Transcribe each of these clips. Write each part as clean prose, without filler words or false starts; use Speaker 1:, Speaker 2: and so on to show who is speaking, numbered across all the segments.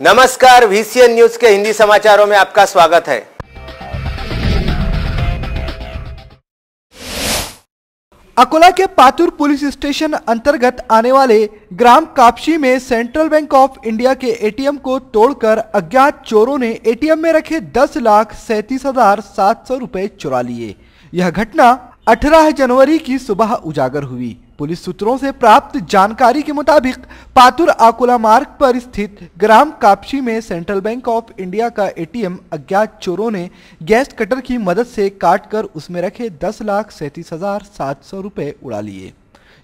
Speaker 1: नमस्कार, VCN news के हिंदी समाचारों में आपका स्वागत है।
Speaker 2: अकोला के पातुर पुलिस स्टेशन अंतर्गत आने वाले ग्राम कापशी में सेंट्रल बैंक ऑफ इंडिया के एटीएम को तोड़कर अज्ञात चोरों ने एटीएम में रखे 10,37,700 रुपए चुरा लिए। यह घटना 18 जनवरी की सुबह उजागर हुई। पुलिस सूत्रों से प्राप्त जानकारी के मुताबिक पातुर अकोला मार्ग पर स्थित ग्राम कापशी में सेंट्रल बैंक ऑफ इंडिया का एटीएम अज्ञात चोरों ने गैस कटर की मदद से काटकर उसमें रखे 10,37,700 रुपए उड़ा लिए।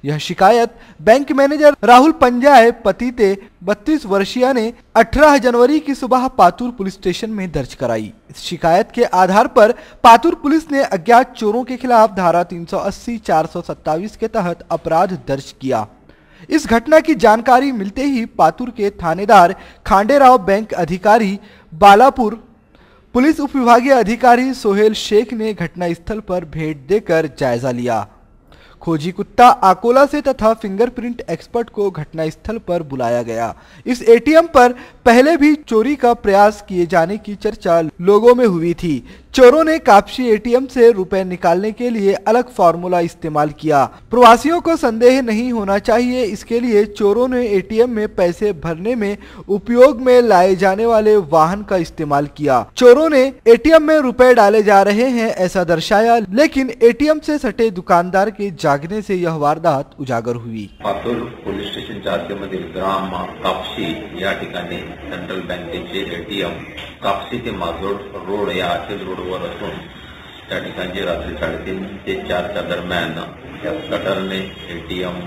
Speaker 2: यह शिकायत बैंक मैनेजर राहुल पंजाय पतिते 32 वर्षीय ने 18 जनवरी की सुबह पातुर पुलिस स्टेशन में दर्ज कराई। इस शिकायत के आधार पर पातुर पुलिस ने अज्ञात चोरों के खिलाफ धारा 380, 427 के तहत अपराध दर्ज किया। इस घटना की जानकारी मिलते ही पातुर के थानेदार खांडेराव, बैंक अधिकारी बालापुर, पुलिस उप विभागीय अधिकारी सोहेल शेख ने घटनास्थल पर भेंट देकर जायजा लिया। खोजी कुत्ता अकोला से तथा फिंगरप्रिंट एक्सपर्ट को घटनास्थल पर बुलाया गया। इस एटीएम पर पहले भी चोरी का प्रयास किए जाने की चर्चा लोगों में हुई थी। चोरों ने कापशी एटीएम से रुपए निकालने के लिए अलग फार्मूला इस्तेमाल किया। प्रवासियों को संदेह नहीं होना चाहिए, इसके लिए चोरों ने एटीएम में पैसे भरने में उपयोग में लाए जाने वाले वाहन का इस्तेमाल किया। चोरों ने एटीएम में रुपए डाले जा रहे हैं ऐसा दर्शाया, लेकिन एटीएम से सटे दुकानदार के जागने से यह वारदात उजागर हुई।
Speaker 3: पातूर पोलीस स्टेशनच्या हद्दीमधील ग्राम कापशी या ठिकाणी सेंट्रल बँकेचे एटीएम कापशी ते माजोड रोड या आखेल रोडवर असून त्या ठिकाणी रात्री 3:30 ते 4च्या दरम्यान या कटरने एटीएम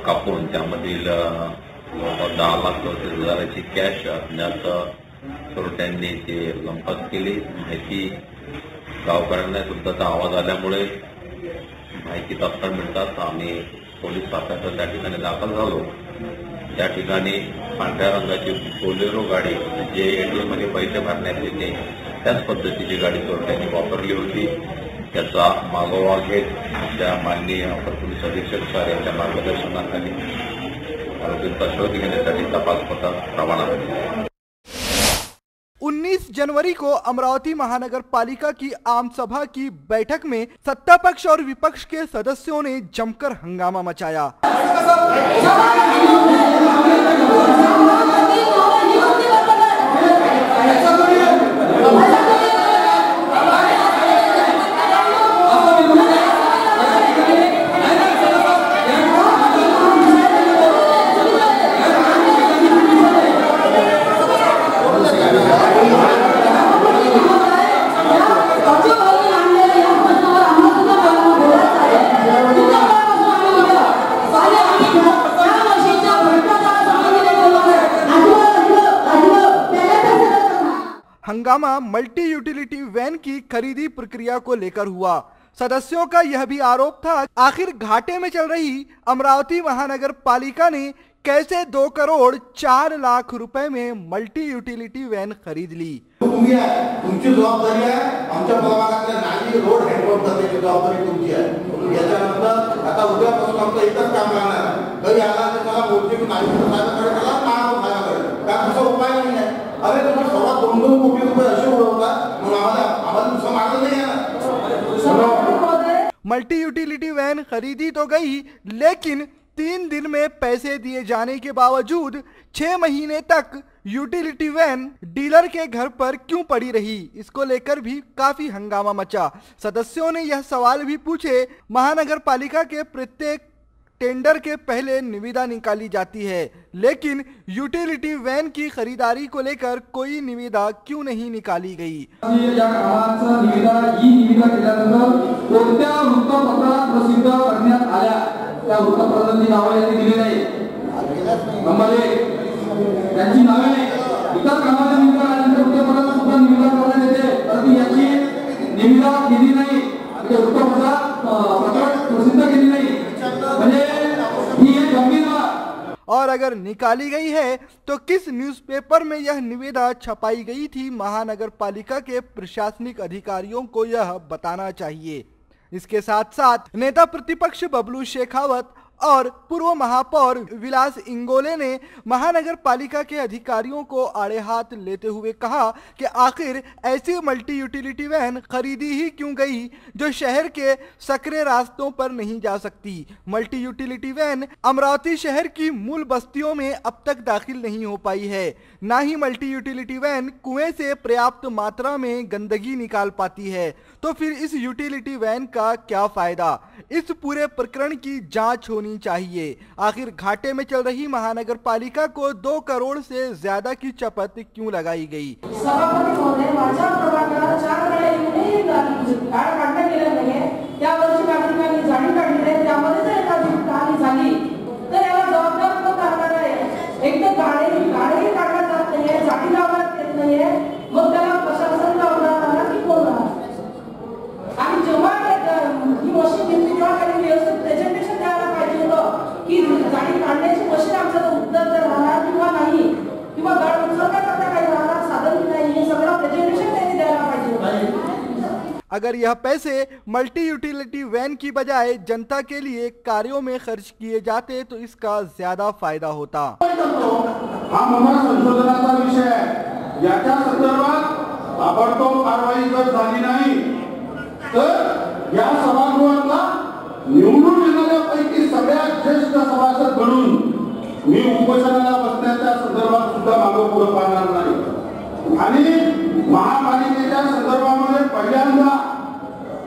Speaker 3: कापून त्यामधील 10,34,000ची कॅश अज्ञात चोरट्यांनी ते लंपास केली। माहिती गावकऱ्यांना सुद्धा आवाज आल्यामुळे माहिती तात्काळ मिळताच आम्ही पोलीस ताफ्यात त्या ठिकाणी दाखल झालो। त्या ठिकाणी पांढऱ्या रंगाची बोलेरो गाडी जे एटीएम मध्ये पैसे भरण्यात येते त्याच पद्धतीची गाडी चोरट्यांनी वापरली होती। त्याचा मागोवा घेत त्या माननीय अपर पोलीस अधीक्षक सर यांच्या मार्गदर्शनाखाली आरोपींचा शोध घेण्यासाठी तपास पथक रवाना झाले।
Speaker 2: 19 जनवरी को अमरावती महानगर पालिका की आम सभा की बैठक में सत्ता पक्ष और विपक्ष के सदस्यों ने जमकर हंगामा मचाया। हंगामा मल्टी यूटिलिटी वैन की खरीदी प्रक्रिया को लेकर हुआ। सदस्यों का यह भी आरोप था, आखिर घाटे में चल रही अमरावती महानगर पालिका ने कैसे 2 करोड़ 4 लाख रुपए में मल्टी यूटिलिटी वैन खरीद ली।
Speaker 4: तुमची जबाबदारी आहे, आमच्या प्रभागातल्या नाली रोड हँडओव्हर करण्याची जबाबदारी तुमची आहे। याच्यानंतर आता उद्यापासून आमचं एकच काम लागणार आहे, घरी आला तर त्याला मूर्ती नालीकडे चला, महानगरपालिकेकडे का दुसरा उपाय नाही आहे। अरे तुम्ही 2.25 कोटी रुपये असे उडवता, मग आम्हाला दुसरा मार्ग नाही आहे।
Speaker 2: मल्टी यूटिलिटी वैन खरीदी तो गई, लेकिन 3 दिन में पैसे दिए जाने के बावजूद 6 महीने तक यूटिलिटी वैन डीलर के घर पर क्यों पड़ी रही, इसको लेकर भी काफी हंगामा मचा। सदस्यों ने यह सवाल भी पूछे, महानगर पालिका के प्रत्येक टेंडर के पहले निविदा निकाली जाती है, लेकिन यूटिलिटी वैन की खरीदारी को लेकर कोई निविदा क्यों नहीं निकाली गई।
Speaker 5: या कामाचा निविदा केल्यानंतर कोणत्या वृत्तपत्रात प्रसिद्ध करण्यात आल्या त्या वृत्तपत्रांची नावे यांनी दिली नाही। त्यांची नावे इतर कामाच्या निविदा आल्यानंतर वृत्तपत्रात सुद्धा निविदा करण्यात येते, परंतु याची निविदा केली नाही, वृत्तपत्रात प्रसिद्ध केली नहीं।
Speaker 2: और अगर निकाली गई है तो किस न्यूज़पेपर में यह निविदा छपाई गई थी, महानगर पालिका के प्रशासनिक अधिकारियों को यह बताना चाहिए। इसके साथ साथ नेता प्रतिपक्ष बबलू शेखावत और पूर्व महापौर विलास इंगोले ने महानगर पालिका के अधिकारियों को आड़े हाथ लेते हुए कहा कि आखिर ऐसी मल्टी यूटिलिटी वैन खरीदी ही क्यों गई जो शहर के सकरे रास्तों पर नहीं जा सकती। मल्टी यूटिलिटी वैन अमरावती शहर की मूल बस्तियों में अब तक दाखिल नहीं हो पाई है, ना ही मल्टी यूटिलिटी वैन कुएं से पर्याप्त मात्रा में गंदगी निकाल पाती है, तो फिर इस यूटिलिटी वैन का क्या फायदा। इस पूरे प्रकरण की जांच होनी चाहिए। आखिर घाटे में चल रही महानगर पालिका को 2 करोड़ से ज्यादा की चपत क्यों लगाई गई।
Speaker 6: सभापती महोदय, माझ्या प्रभागात 4 वेळा येऊनही गाळ काढता गेलं नाहीये। त्या वर्षी नागरिकांनी जाळी काढली आहे, त्यामध्ये जर एखादी हानी झाली तर याला जबाबदार कोण राहणार आहे। एक तर गाळही काढला जात नाहीये, जाळी लावण्यात येत नाहीये, मग त्याला प्रशासन लावणार राहणार की कोण राहणार। आणि जेव्हा ही मशीन घेतली तेव्हा त्यांनी व्यवस्थित प्रेझेंटेशन द्यायला पाहिजे होतं की जाळी काढण्याची मशीन आमच्याकडे उपलब्ध राहणार किंवा नाही, किंवा गाळ उचलण्याकरता काही राहणार साधन नाही, हे सगळं प्रेझेंटेशन त्यांनी द्यायला पाहिजे होतं।
Speaker 2: अगर यह पैसे मल्टी यूटिलिटी वैन की बजाय जनता के लिए कार्यों में खर्च किए जाते तो इसका ज्यादा फायदा होता।
Speaker 4: हा मोठा संशोधनाचा विषय आहे, याच्या संदर्भात ताबडतोब कारवाई जर झाली नाही तर या सभागृहातला निवडून येणाऱ्यापैकी सगळ्यात ज्येष्ठ सभासद म्हणून मी उपोषणाला बसण्याच्या संदर्भात सुद्धा मागे पुढे पाहणार नाही आणि महापालिकेच्या संदर्भामध्ये पहिल्यांदा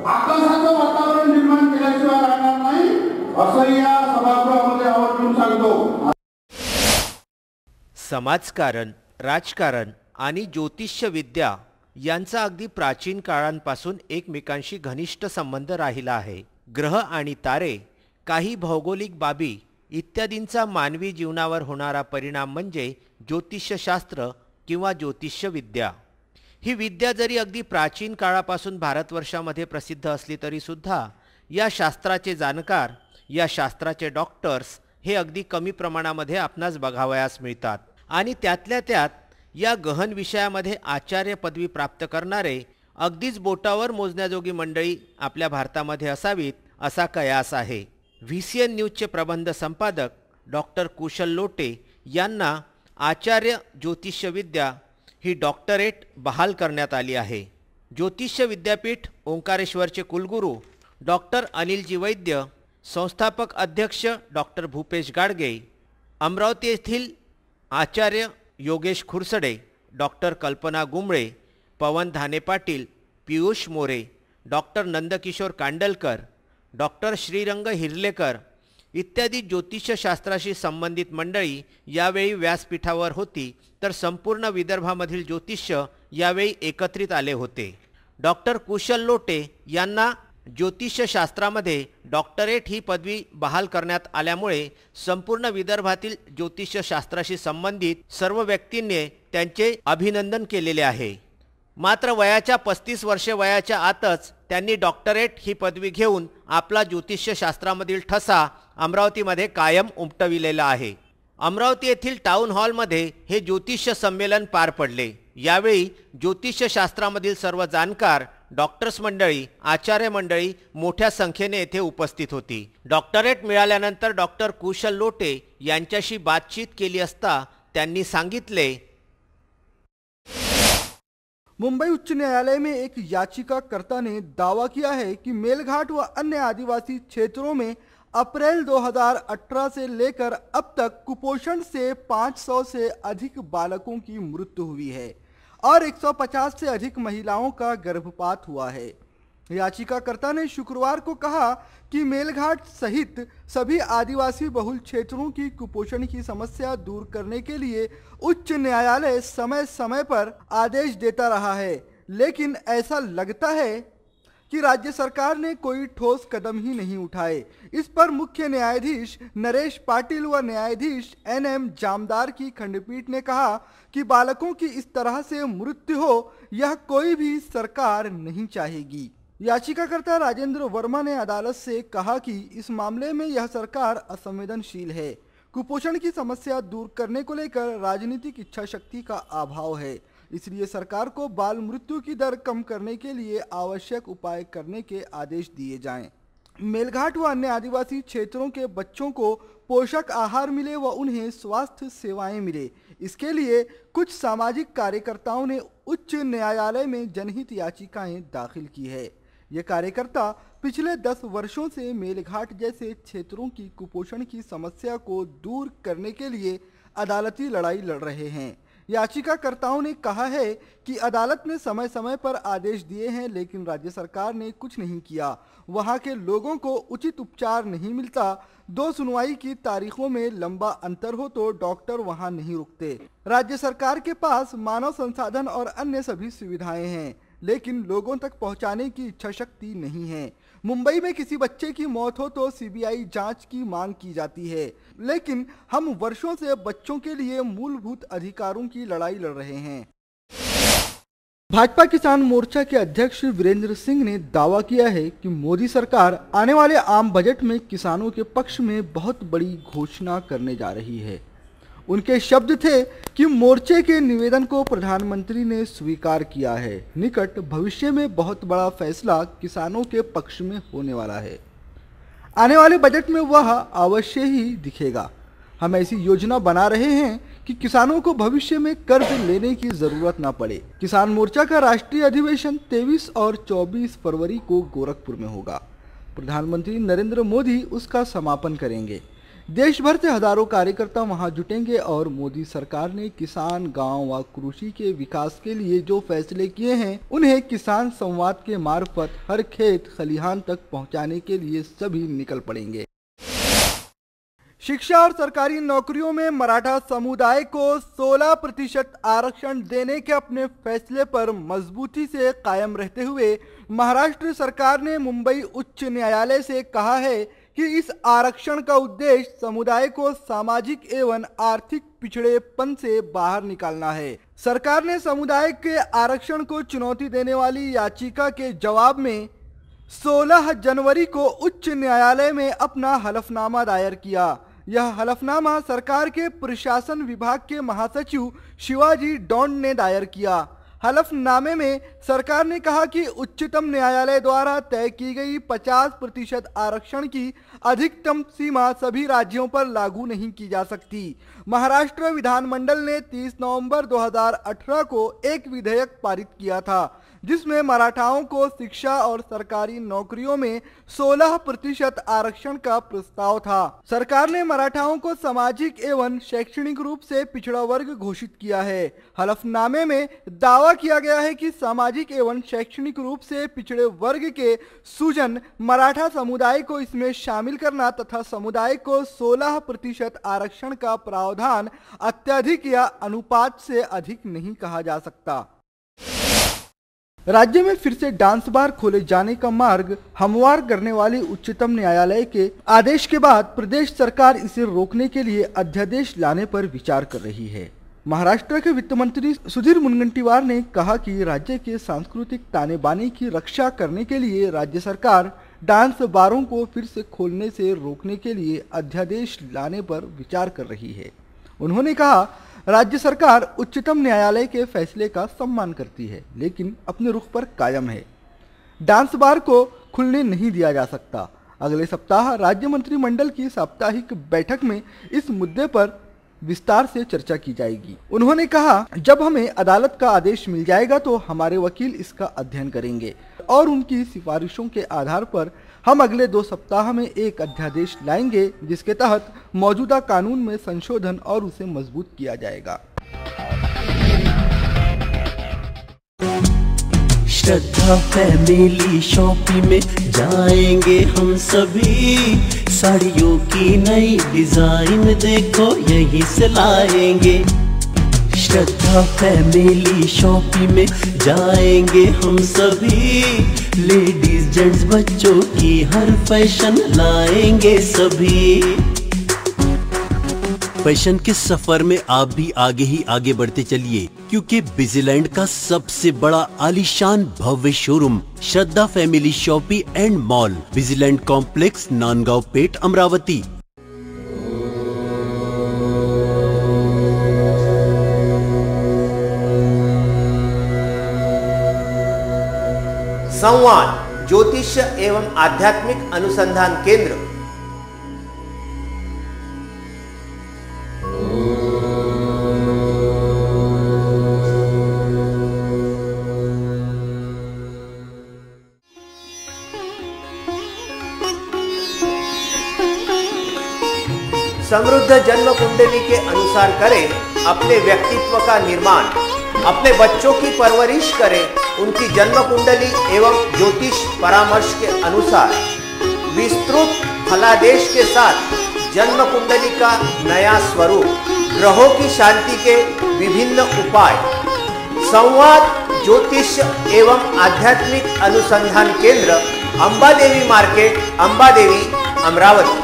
Speaker 4: आकाशाचं वातावरण निर्माण केल्याशिवाय राहणार नाही असं या सभागृहामध्ये आवर्जून सांगतो।
Speaker 1: समाजकारण, राजकारण आणि ज्योतिष्य विद्या यांचा अगदी प्राचीन काळांपासून एकमेकांशी घनिष्ठ संबंध राहिला आहे। ग्रह आणि तारे, काही भौगोलिक बाबी इत्यादींचा मानवी जीवनावर होणारा परिणाम म्हणजे ज्योतिष्यशास्त्र किंवा ज्योतिष्य विद्या। ही विद्या जरी अगदी प्राचीन काळापासून भारतवर्षामध्ये प्रसिद्ध असली तरी सुद्धा या शास्त्राचे जाणकार, या शास्त्राचे डॉक्टर्स हे अगदी कमी प्रमाणामध्ये आपणास बघावयास मिळतात आणि त्यातल्या त्यात या गहन विषयामध्ये आचार्य पदवी प्राप्त करणारे अगदीच बोटावर मोजण्याजोगी मंडळी आपल्या भारतामध्ये असावीत असा कयास आहे। VCN न्यूजचे प्रबंध संपादक डॉक्टर कुशल लोटे यांना आचार्य ज्योतिष्य विद्या ही डॉक्टरेट बहाल करण्यात आली आहे। ज्योतिष्य विद्यापीठ ओंकारेश्वरचे कुलगुरू डॉक्टर अनिलजी वैद्य, संस्थापक अध्यक्ष डॉक्टर भूपेश गाडगे, अमरावती येथील आचार्य योगेश खुरसडे, डॉक्टर कल्पना गुंबळे, पवन धाने पाटील, पियुष मोरे, डॉक्टर नंदकिशोर कांडलकर, डॉक्टर श्रीरंग हिरलेकर इत्यादी ज्योतिषशास्त्राशी संबंधित मंडळी यावेळी व्यासपीठावर होती, तर संपूर्ण विदर्भामधील ज्योतिष्य यावेळी एकत्रित आले होते। डॉक्टर कुशल लोटे यांना ज्योतिष्यशास्त्रामध्ये डॉक्टरेट ही पदवी बहाल करण्यात आल्यामुळे संपूर्ण विदर्भातील ज्योतिष्यशास्त्राशी संबंधित सर्व व्यक्तींनी त्यांचे अभिनंदन केलेले आहे। मात्र वयाच्या 35 वर्षे वयाच्या आतच त्यांनी डॉक्टरेट ही पदवी घेऊन आपला ज्योतिष्यशास्त्रामधील ठसा अमरावतीमध्ये कायम उमटविलेला आहे। अमरावती येथील टाउन हॉलमध्ये हे ज्योतिष्य संमेलन पार पडले। यावेळी ज्योतिष्यशास्त्रामधील सर्व जाणकार, डॉक्टर्स मंडळी, आचार्य मंडळी मोठ्या संख्येने येथे उपस्थित होती। डॉक्टरेट मिळाल्यानंतर डॉक्टर कुशल लोटे यांच्याशी बातचीत केली असता त्यांनी सांगितले,
Speaker 2: मुंबई उच्च न्यायालय में एक याचिकाकर्ता ने दावा किया है कि मेलघाट व अन्य आदिवासी क्षेत्रों में अप्रैल 2018 से लेकर अब तक कुपोषण से 500 से अधिक बालकों की मृत्यु हुई है और 150 से अधिक महिलाओं का गर्भपात हुआ है। याचिकाकर्ता ने शुक्रवार को कहा कि मेलघाट सहित सभी आदिवासी बहुल क्षेत्रों की कुपोषण की समस्या दूर करने के लिए उच्च न्यायालय समय समय पर आदेश देता रहा है, लेकिन ऐसा लगता है कि राज्य सरकार ने कोई ठोस कदम ही नहीं उठाए। इस पर मुख्य न्यायाधीश नरेश पाटिल व न्यायाधीश NM जामदार की खंडपीठ ने कहा कि बालकों की इस तरह से मृत्यु हो यह कोई भी सरकार नहीं चाहेगी। याचिकाकर्ता राजेंद्र वर्मा ने अदालत से कहा कि इस मामले में यह सरकार असंवेदनशील है। कुपोषण की समस्या दूर करने को लेकर राजनीतिक इच्छा शक्ति का अभाव है, इसलिए सरकार को बाल मृत्यु की दर कम करने के लिए आवश्यक उपाय करने के आदेश दिए जाएं। मेलघाट व अन्य आदिवासी क्षेत्रों के बच्चों को पोषक आहार मिले व उन्हें स्वास्थ्य सेवाएं मिले, इसके लिए कुछ सामाजिक कार्यकर्ताओं ने उच्च न्यायालय में जनहित याचिकाएं दाखिल की है। ये कार्यकर्ता पिछले 10 वर्षों से मेलघाट जैसे क्षेत्रों की कुपोषण की समस्या को दूर करने के लिए अदालती लड़ाई लड़ रहे हैं। याचिकाकर्ताओं ने कहा है कि अदालत ने समय समय पर आदेश दिए हैं, लेकिन राज्य सरकार ने कुछ नहीं किया। वहां के लोगों को उचित उपचार नहीं मिलता। 2 सुनवाई की तारीखों में लंबा अंतर हो तो डॉक्टर वहां नहीं रुकते। राज्य सरकार के पास मानव संसाधन और अन्य सभी सुविधाएं हैं, लेकिन लोगों तक पहुंचाने की इच्छा शक्ति नहीं है। मुंबई में किसी बच्चे की मौत हो तो सीबीआई जांच की मांग की जाती है, लेकिन हम वर्षों से बच्चों के लिए मूलभूत अधिकारों की लड़ाई लड़ रहे हैं। भाजपा किसान मोर्चा के अध्यक्ष वीरेंद्र सिंह ने दावा किया है कि मोदी सरकार आने वाले आम बजट में किसानों के पक्ष में बहुत बड़ी घोषणा करने जा रही है। उनके शब्द थे कि मोर्चे के निवेदन को प्रधानमंत्री ने स्वीकार किया है। निकट भविष्य में बहुत बड़ा फैसला किसानों के पक्ष में होने वाला है। आने वाले बजट में वह अवश्य ही दिखेगा। हम ऐसी योजना बना रहे हैं कि किसानों को भविष्य में कर्ज लेने की जरूरत न पड़े। किसान मोर्चा का राष्ट्रीय अधिवेशन 23 और 24 फरवरी को गोरखपुर में होगा। प्रधानमंत्री नरेंद्र मोदी उसका समापन करेंगे। देश भर से हजारों कार्यकर्ता वहां जुटेंगे और मोदी सरकार ने किसान, गांव व कृषि के विकास के लिए जो फैसले किए हैं उन्हें किसान संवाद के मार्फत हर खेत खलिहान तक पहुंचाने के लिए सभी निकल पड़ेंगे। शिक्षा और सरकारी नौकरियों में मराठा समुदाय को 16% आरक्षण देने के अपने फैसले पर मजबूती से कायम रहते हुए महाराष्ट्र सरकार ने मुंबई उच्च न्यायालय से कहा है कि इस आरक्षण का उद्देश्य समुदाय को सामाजिक एवं आर्थिक पिछड़ेपन से बाहर निकालना है। सरकार ने समुदाय के आरक्षण को चुनौती देने वाली याचिका के जवाब में 16 जनवरी को उच्च न्यायालय में अपना हलफनामा दायर किया। यह हलफनामा सरकार के प्रशासन विभाग के महासचिव शिवाजी डॉन ने दायर किया। हलफनामे में सरकार ने कहा कि उच्चतम न्यायालय द्वारा तय की गई 50% आरक्षण की अधिकतम सीमा सभी राज्यों पर लागू नहीं की जा सकती। महाराष्ट्र विधानमंडल ने 30 नवंबर 2018 को एक विधेयक पारित किया था, जिसमें मराठाओं को शिक्षा और सरकारी नौकरियों में 16% आरक्षण का प्रस्ताव था। सरकार ने मराठाओं को सामाजिक एवं शैक्षणिक रूप से पिछड़ा वर्ग घोषित किया है। हलफनामे में दावा किया गया है कि सामाजिक एवं शैक्षणिक रूप से पिछड़े वर्ग के सुजन मराठा समुदाय को इसमें शामिल करना तथा समुदाय को 16% आरक्षण का प्रावधान अत्यधिक या अनुपात से अधिक नहीं कहा जा सकता। राज्य में फिर से डांस बार खोले जाने का मार्ग हमवार करने वाले उच्चतम न्यायालय के आदेश के बाद प्रदेश सरकार इसे रोकने के लिए अध्यादेश लाने पर विचार कर रही है। महाराष्ट्र के वित्त मंत्री सुधीर मुनगंटीवार ने कहा कि राज्य के सांस्कृतिक ताने बाने की रक्षा करने के लिए राज्य सरकार डांस बारों को फिर से खोलने से रोकने के लिए अध्यादेश लाने पर विचार कर रही है। उन्होंने कहा, राज्य सरकार उच्चतम न्यायालय के फैसले का सम्मान करती है, लेकिन अपने रुख पर कायम है। डांस बार को खुलने नहीं दिया जा सकता। अगले सप्ताह राज्य मंत्रिमंडल की साप्ताहिक बैठक में इस मुद्दे पर विस्तार से चर्चा की जाएगी। उन्होंने कहा, जब हमें अदालत का आदेश मिल जाएगा तो हमारे वकील इसका अध्ययन करेंगे और उनकी सिफारिशों के आधार पर हम अगले 2 सप्ताह में एक अध्यादेश लाएंगे, जिसके तहत मौजूदा कानून में संशोधन और उसे मजबूत किया जाएगा।
Speaker 7: श्रद्धा फैमिली शॉपिंग में जाएंगे हम सभी, साड़ियों की नई डिजाइन देखो यहीं से लाएंगे। श्रद्धा फैमिली शॉपिंग में जाएंगे हम सभी, लेडीज जेंट्स बच्चों की हर फैशन लाएंगे सभी। फैशन के सफर में आप भी आगे ही आगे बढ़ते चलिए, क्योंकि बिजीलैंड का सबसे बड़ा आलीशान भव्य showroom Shraddha family shopping and mall, Busyland complex, Nandgaon Peth, Amravati.
Speaker 1: संवाद ज्योतिष्य एवं आध्यात्मिक अनुसंधान केंद्र। समृद्ध जन्म कुंडली के अनुसार करें अपने व्यक्तित्व का निर्माण, अपने बच्चों की परवरिश करें उनकी जन्म कुंडली एवं ज्योतिष परामर्श के अनुसार। विस्तृत फलादेश के साथ जन्म कुंडली का नया स्वरूप, ग्रहों की शांति के विभिन्न उपाय। संवाद ज्योतिष एवं आध्यात्मिक अनुसंधान केंद्र, अंबादेवी मार्केट, अंबादेवी, अमरावती।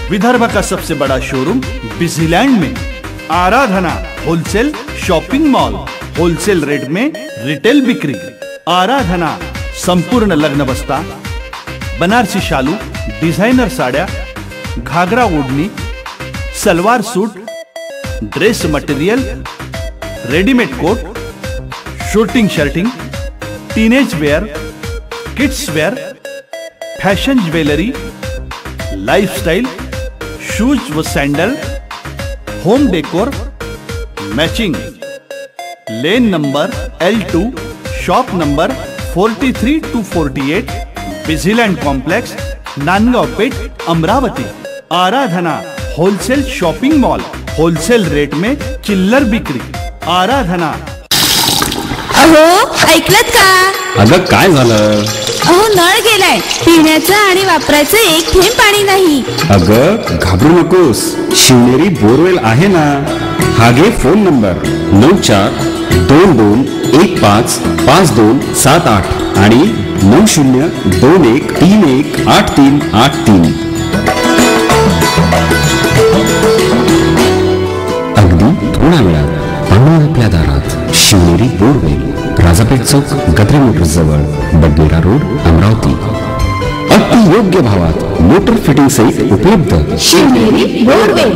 Speaker 8: विदर्भ का सबसे बड़ा शोरूम बिजीलैंड में Aradhana wholesale shopping mall, wholesale rate में रिटेल बिक्री। आराधना संपूर्ण लग्न बस्ता, बनारसी शालू, डिझायनर साड्या, घागरा ओढणी, salwar suit, dress material, readymade coat, suiting shirting, teenage wear, kids wear, fashion jewellery, lifestyle, shoes व sandal, home decor, matching. Lane number L2, shop number 43 to 48, Busyland complex, Nandgaon Peth, Amravati. Aradhana wholesale shopping mall, wholesale rate में चिल्लर बिक्री। आराधना।
Speaker 9: अहो ऐकलत का?
Speaker 10: अगं काय झालं?
Speaker 9: अहो नळ गेलाय, पिण्याचं आणि वापरायचं एक थेंब पाणी नाही।
Speaker 10: अगं घाबरू नकोस, शिवनेरी बोरवेल आहे ना। हा घे फोन नंबर 9422155278 आणि 9021318383। अगदी थोड्या वेळात पाहून आपल्या दारात शिवनेरी बोरवेल, राजापेठ चौक, गत्रे मोटर्स जवळ, बडनेरा रोड, अमरावती। अति योग्य भावात मोटर फिटिंग सहित उपलब्ध शिवनेरी बोरवेल।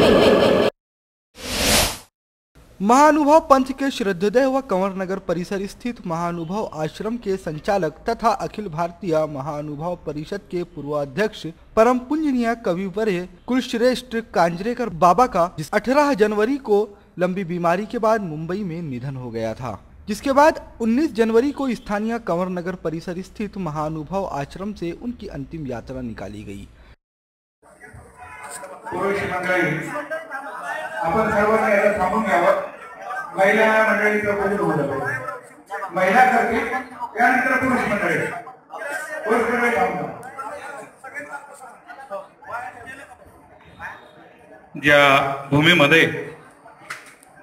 Speaker 2: महानुभाव पंथ के श्रद्धेय व कंवर नगर परिसर स्थित महानुभाव आश्रम के संचालक तथा अखिल भारतीय महानुभाव परिषद के पूर्व अध्यक्ष परम पूजनीय कविवर्य कुलश्रेष्ठ कांजरेकर बाबा का 18 जनवरी को लंबी बीमारी के बाद मुंबई में निधन हो गया था, जिसके बाद 19 जनवरी को स्थानीय कंवर नगर परिसर स्थित महानुभाव आश्रम से उनकी अंतिम यात्रा निकाली गई।
Speaker 5: पुरुष मंडळी आपण सर्वांनी याला थांबून घ्यावं। महिला मंडळीचं बोलणं होतं पाहिजे, महिला करते त्यानंतर पुरुष मंडळी थांबतात।
Speaker 11: ज्या भूमीमध्ये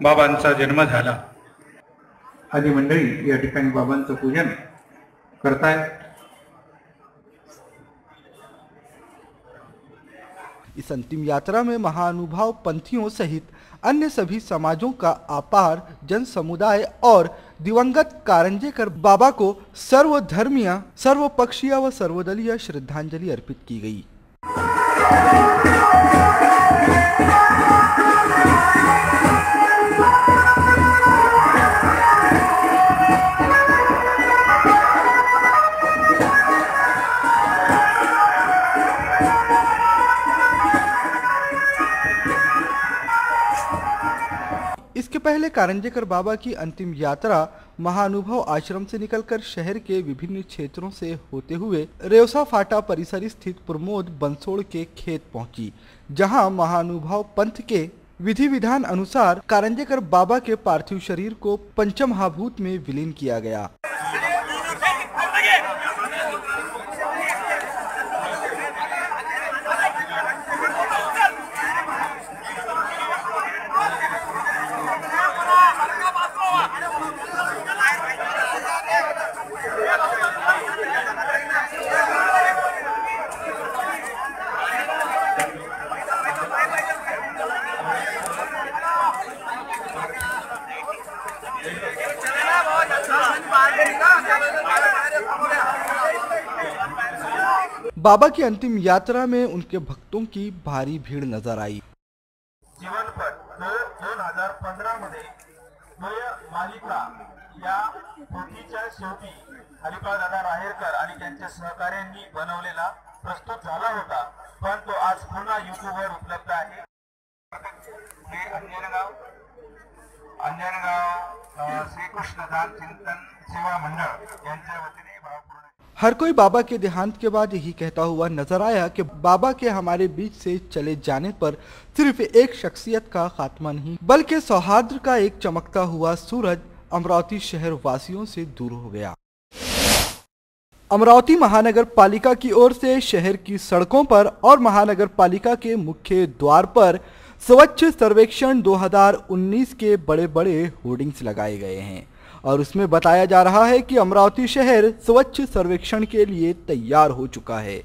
Speaker 11: बाबांचा जन्म झाला,
Speaker 5: आदि मंडळी या ठिकाणी बाबांचं पूजन करतायत।
Speaker 2: इस अंतिम यात्रा में महानुभाव पंथियों सहित अन्य सभी समाजों का अपार जन समुदाय और दिवंगत कारंजेकर बाबा को सर्वधर्मीय, सर्वपक्षीय व सर्वदलीय श्रद्धांजलि अर्पित की गई। इसके पहले कारंजेकर बाबा की अंतिम यात्रा महाअनुभव आश्रम से निकलकर शहर के विभिन्न क्षेत्रों से होते हुए रेवसा फाटा परिसर स्थित प्रमोद बंसोड़ के खेत पहुंची, जहां महाअनुभव पंथ के विधि विधान अनुसार कारंजेकर बाबा के पार्थिव शरीर को पंचमहाभूत में विलीन किया गया। बाबा की अंतिम यात्रा में उनके भक्तों की भारी भीड़ नजर आई।
Speaker 5: जीवनपट 2015 मध्ये मालिका या पोथीच्या शेवटी हरिपालदादा राहेरकर आणि त्यांच्या सहकाऱ्यांनी बनवलेला प्रस्तुत झाला होता, पण तो आज पुन्हा यूट्यूबवर उपलब्ध आहे। हे अंजनगाव श्रीकृष्णदास चिंतन सेवा मंडळ यांच्या वतीने
Speaker 2: हर कोई बाबा के देहांत के बाद यही कहता हुआ नजर आया कि बाबा के हमारे बीच से चले जाने पर सिर्फ एक शख्सियत का खात्मा नहीं बल्कि सौहार्द का एक चमकता हुआ सूरज अमरावती शहर वासियों से दूर हो गया। अमरावती महानगर पालिका की ओर से शहर की सड़कों पर और महानगर पालिका के मुख्य द्वार पर स्वच्छ सर्वेक्षण 2019 के बड़े बड़े होर्डिंग्स लगाए गए हैं और उसमें बताया जा रहा है कि अमरावती शहर स्वच्छ सर्वेक्षण के लिए तैयार हो चुका है।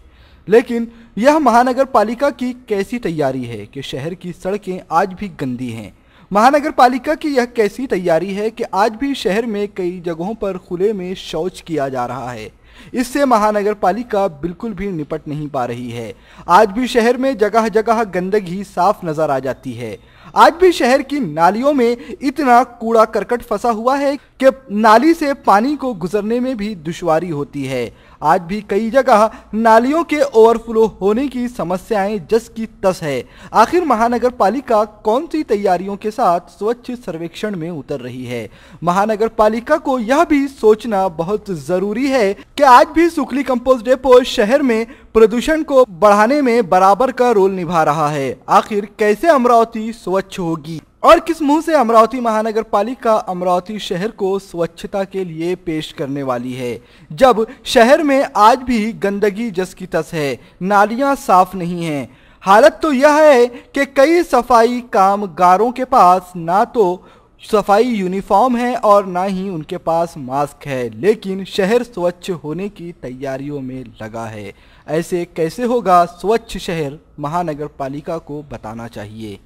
Speaker 2: लेकिन यह महानगर पालिका की कैसी तैयारी है कि शहर की सड़कें आज भी गंदी हैं। महानगर पालिका की यह कैसी तैयारी है कि आज भी शहर में कई जगहों पर खुले में शौच किया जा रहा है। इससे महानगर पालिका बिल्कुल भी निपट नहीं पा रही है। आज भी शहर में जगह जगह गंदगी साफ नजर आ जाती है। आज भी शहर की नालियों में इतना कूड़ा करकट फंसा हुआ है कि नाली से पानी को गुजरने में भी दुश्वारी होती है। आज भी कई जगह नालियों के ओवरफ्लो होने की समस्याएं जस की तस है। आखिर महानगर पालिका कौन सी तैयारियों के साथ स्वच्छ सर्वेक्षण में उतर रही है? महानगर पालिका को यह भी सोचना बहुत जरूरी है कि आज भी सुखली कंपोस्ट डेपो शहर में प्रदूषण को बढ़ाने में बराबर का रोल निभा रहा है। आखिर कैसे अमरावती स्वच्छ होगी और किस मुंह से अमरावती महानगर पालिका अमरावती शहर को स्वच्छता के लिए पेश करने वाली है, जब शहर में आज भी गंदगी जस की तस है, नालियां साफ नहीं हैं। हालत तो यह है कि कई सफाई कामगारों के पास ना तो सफाई यूनिफॉर्म है और ना ही उनके पास मास्क है, लेकिन शहर स्वच्छ होने की तैयारियों में लगा है। ऐसे कैसे होगा स्वच्छ शहर? महानगर पालिका को बताना चाहिए।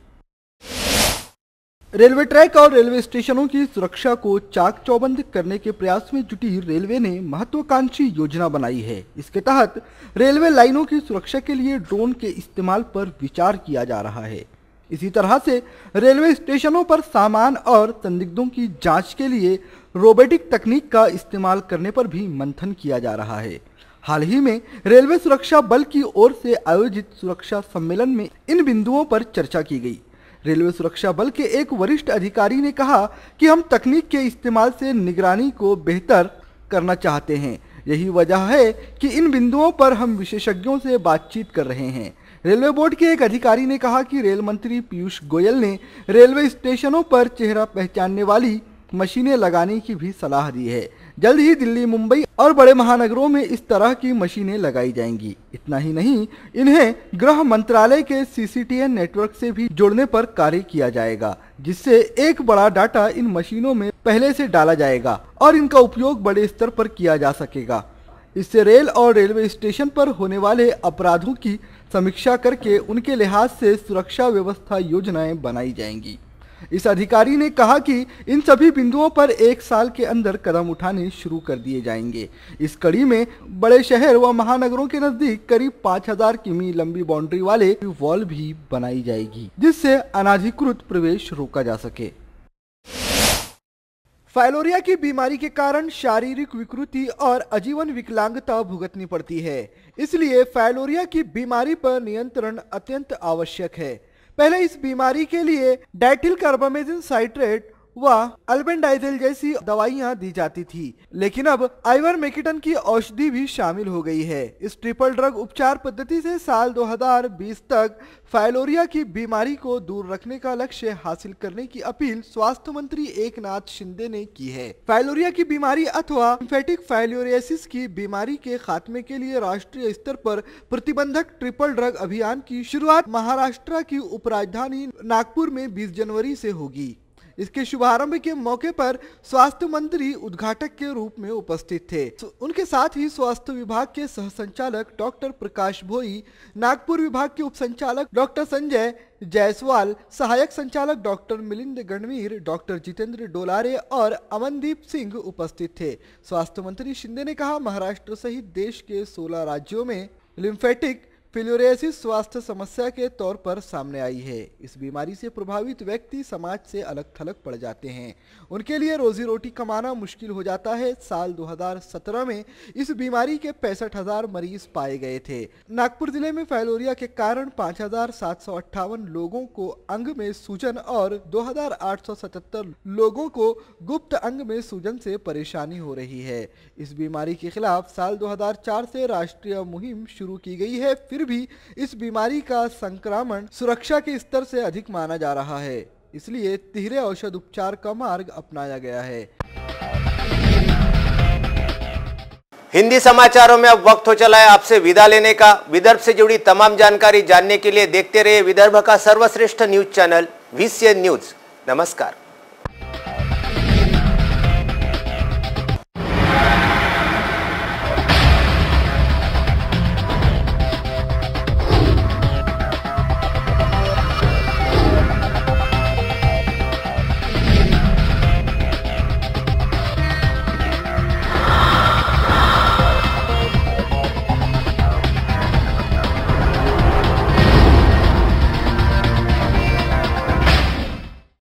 Speaker 2: रेलवे ट्रैक और रेलवे स्टेशनों की सुरक्षा को चाक चौबंद करने के प्रयास में जुटी रेलवे ने महत्वाकांक्षी योजना बनाई है। इसके तहत रेलवे लाइनों की सुरक्षा के लिए ड्रोन के इस्तेमाल पर विचार किया जा रहा है। इसी तरह से रेलवे स्टेशनों पर सामान और संदिग्धों की जांच के लिए रोबोटिक तकनीक का इस्तेमाल करने पर भी मंथन किया जा रहा है। हाल ही में रेलवे सुरक्षा बल की ओर से आयोजित सुरक्षा सम्मेलन में इन बिंदुओं पर चर्चा की गई। रेलवे सुरक्षा बल के एक वरिष्ठ अधिकारी ने कहा कि हम तकनीक के इस्तेमाल से निगरानी को बेहतर करना चाहते हैं। यही वजह है कि इन बिंदुओं पर हम विशेषज्ञों से बातचीत कर रहे हैं। रेलवे बोर्ड के एक अधिकारी ने कहा कि रेल मंत्री पीयूष गोयल ने रेलवे स्टेशनों पर चेहरा पहचानने वाली मशीनें लगाने की भी सलाह दी है। जल्द ही दिल्ली, मुंबई और बड़े महानगरों में इस तरह की मशीनें लगाई जाएंगी। इतना ही नहीं, इन्हें गृह मंत्रालय के CCTN नेटवर्क से भी जोड़ने पर कार्य किया जाएगा, जिससे एक बड़ा डाटा इन मशीनों में पहले से डाला जाएगा और इनका उपयोग बड़े स्तर पर किया जा सकेगा। इससे रेल और रेलवे स्टेशन पर होने वाले अपराधों की समीक्षा करके उनके लिहाज से सुरक्षा व्यवस्था योजनाएं बनाई जाएंगी। इस अधिकारी ने कहा कि इन सभी बिंदुओं पर 1 साल के अंदर कदम उठाने शुरू कर दिए जाएंगे। इस कड़ी में बड़े शहर व महानगरों के नजदीक करीब 5000 किमी लंबी बाउंड्री वाले वॉल भी बनाई जाएगी, जिससे अनाधिकृत प्रवेश रोका जा सके। फाइलोरिया की बीमारी के कारण शारीरिक विकृति और आजीवन विकलांगता भुगतनी पड़ती है। इसलिए फाइलोरिया की बीमारी पर नियंत्रण अत्यंत आवश्यक है। पहले इस बीमारी के लिए डाइथिल कार्बामेजिन साइट्रेट व अल्बेंडाइजल जैसी दवाइयां दी जाती थी, लेकिन अब आइवरमेक्टिन की औषधि भी शामिल हो गई है। इस ट्रिपल ड्रग उपचार पद्धति से साल 2020 तक फाइलोरिया की बीमारी को दूर रखने का लक्ष्य हासिल करने की अपील स्वास्थ्य मंत्री एकनाथ शिंदे ने की है। फाइलोरिया की बीमारी अथवा लिम्फेटिक फाइलोरियासिस की बीमारी के खात्मे के लिए राष्ट्रीय स्तर पर प्रतिबंधक ट्रिपल ड्रग अभियान की शुरुआत महाराष्ट्र की उपराजधानी नागपुर में 20 जनवरी से होगी। इसके शुभारंभ के मौके पर स्वास्थ्य मंत्री उद्घाटक के रूप में उपस्थित थे। उनके साथ ही स्वास्थ्य विभाग के सह संचालक डॉक्टर प्रकाश भोई, नागपुर विभाग के उप संचालक डॉक्टर संजय जायसवाल, सहायक संचालक डॉक्टर मिलिंद गणवीर, डॉक्टर जितेंद्र डोलारे और अमनदीप सिंह उपस्थित थे। स्वास्थ्य मंत्री शिंदे ने कहा, महाराष्ट्र सहित देश के 16 राज्यों में लिम्फेटिक फाइलोरियासिस स्वास्थ्य समस्या के तौर पर सामने आई है। इस बीमारी से प्रभावित व्यक्ति समाज से अलग थलग पड़ जाते हैं, उनके लिए रोजी रोटी कमाना मुश्किल हो जाता है। साल 2017 में इस बीमारी के 65,000 मरीज पाए गए थे। नागपुर जिले में फाइलोरिया के कारण 5,758 लोगों को अंग में सूजन और 2,877 लोगों को गुप्त अंग में सूजन से परेशानी हो रही है। इस बीमारी के खिलाफ साल 2004 से राष्ट्रीय मुहिम शुरू की गई है, फिर भी इस बीमारी का संक्रमण सुरक्षा के स्तर से अधिक माना जा रहा है, इसलिए तिहरे औषध उपचार का मार्ग अपनाया गया है।
Speaker 1: हिंदी समाचारों में अब वक्त हो चला है आपसे विदा लेने का। विदर्भ से जुड़ी तमाम जानकारी जानने के लिए देखते रहिए विदर्भ का सर्वश्रेष्ठ न्यूज चैनल VCN न्यूज। नमस्कार।